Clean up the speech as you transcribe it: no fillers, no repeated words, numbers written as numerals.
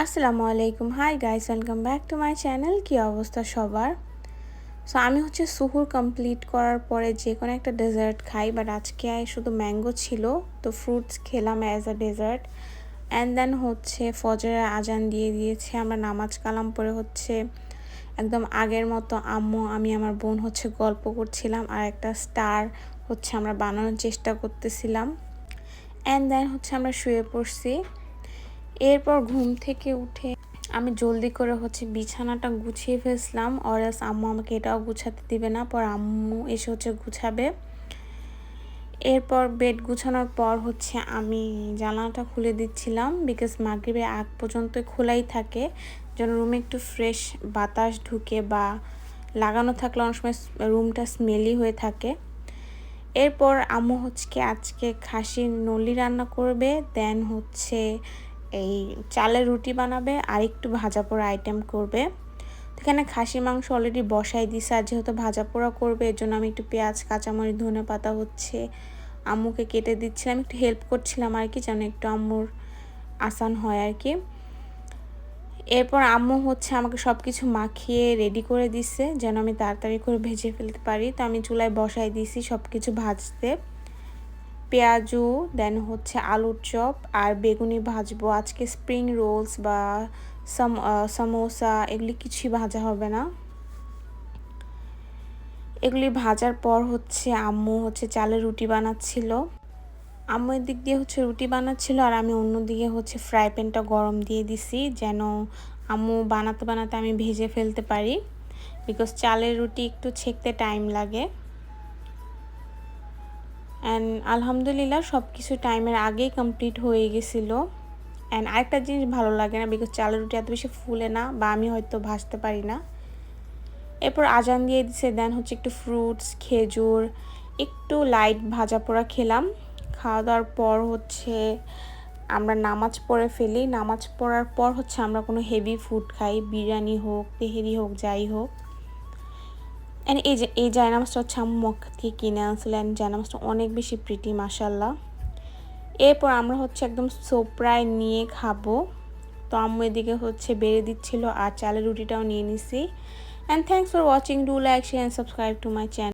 আসসালামু আলাইকুম। Hi guys, welcome back to my channel. কি অবস্থা সবার? সো আমি সুহুর কমপ্লিট করার পরে যে কোনো একটা ডেজার্ট খাই, বাট আজকে শুধু ম্যাঙ্গো ছিল, তো ফ্রুটস খেলাম as a dessert. And then ফজরের আজান দিয়ে দিয়েছে, আমরা নামাজ কালাম পরে একদম আগের মতো আম্মু, আমি, আমার বোন গল্প করছিলাম, আর একটা স্টার আমরা বানানোর চেষ্টা করতেছিলাম। অ্যান্ড দেন আমরা শুয়ে পড়ছি। এরপর ঘুম থেকে উঠে আমি জলদি করে বিছানাটা গুছিয়ে ফেলছিলাম, অরাস আম্মু আমাকে এটাও গুছাতে দিবে না, পর আম্মু এসে গুছাবে। এরপর বেড গুছানোর পর আমি জানালাটা খুলে দিচ্ছিলাম, বিকজ মাগরিবের আগ পর্যন্ত খোলাই থাকে, যেন রুমে একটু ফ্রেশ বাতাস ঢুকে, বা লাগানো থাকলে অনেক সময় রুমটা স্মেলি হয়ে থাকে। এরপর আম্মু আজকে খাসির নলি রান্না করবে, দেন এই চালের রুটি বানাবে, আর একটু ভাজা পোড়া আইটেম করবে। এখানে খাসির মাংস অলরেডি বসাই দিছে, আর যেহেতু ভাজা পোড়া করবে এর জন্য আমি একটু পেঁয়াজ, কাঁচামরিচ, ধনে পাতা আম্মুকে কেটে দিচ্ছিলাম, একটু হেল্প করছিলাম আর কি, যেন একটু আম্মুর আসান হয় আর কি। এরপর আম্মু আমাকে সব কিছু মাখিয়ে রেডি করে দিচ্ছে, যেন আমি তাড়াতাড়ি করে ভেজে ফেলতে পারি। তো আমি চুলায় বসাই দিছি সব কিছু ভাজতে, পেঁয়াজু, দেন আলুর চপ আর বেগুনি ভাজবো। আজকে স্প্রিং রোলস বা সামোসা এগুলি কিছুই ভাজা হবে না। এগুলি ভাজার পর আম্মু চালের রুটি বানাচ্ছিল। আম্মু এদিক দিয়ে রুটি বানাচ্ছিল, আর আমি অন্যদিকে ফ্রাই প্যানটা গরম দিয়ে দিছি, যেন আম্মু বানাতে বানাতে আমি ভেজে ফেলতে পারি, বিকজ চালের রুটি একটু ছেঁকতে টাইম লাগে। অ্যান্ড আলহামদুলিল্লাহ সব কিছু টাইমের আগেই কমপ্লিট হয়ে গেছিলো। অ্যান্ড আরেকটা জিনিস ভালো লাগে না, বিকজ চালের রুটি এত বেশি ফুলে না, বা আমি হয়তো ভাজতে পারি না। এরপর আজান দিয়ে দিছে, দেন একটু ফ্রুটস, খেজুর, একটু লাইট ভাজা পোড়া খেলাম। খাওয়া দাওয়ার পর আমরা নামাজ পড়ে ফেলি। নামাজ পড়ার পর আমরা কোনো হেভি ফুড খাই, বিরিয়ানি হোক, তেহেরি হোক, যাই হোক। অ্যান্ড এই জায়নামাজটা আম্মু মক্কা থেকে কিনে আনছিল, অ্যান্ড জায়নামাজটা অনেক বেশি প্রিটি, মাশাল্লাহ। এরপর আমরা একদম সোপড়ায় নিয়ে খাবো। তো আম্মু এদিকে বেড়ে দিচ্ছিল, আর চালের রুটিটাও নিয়ে নিছি। And thanks for watching, do like, share and subscribe to my channel.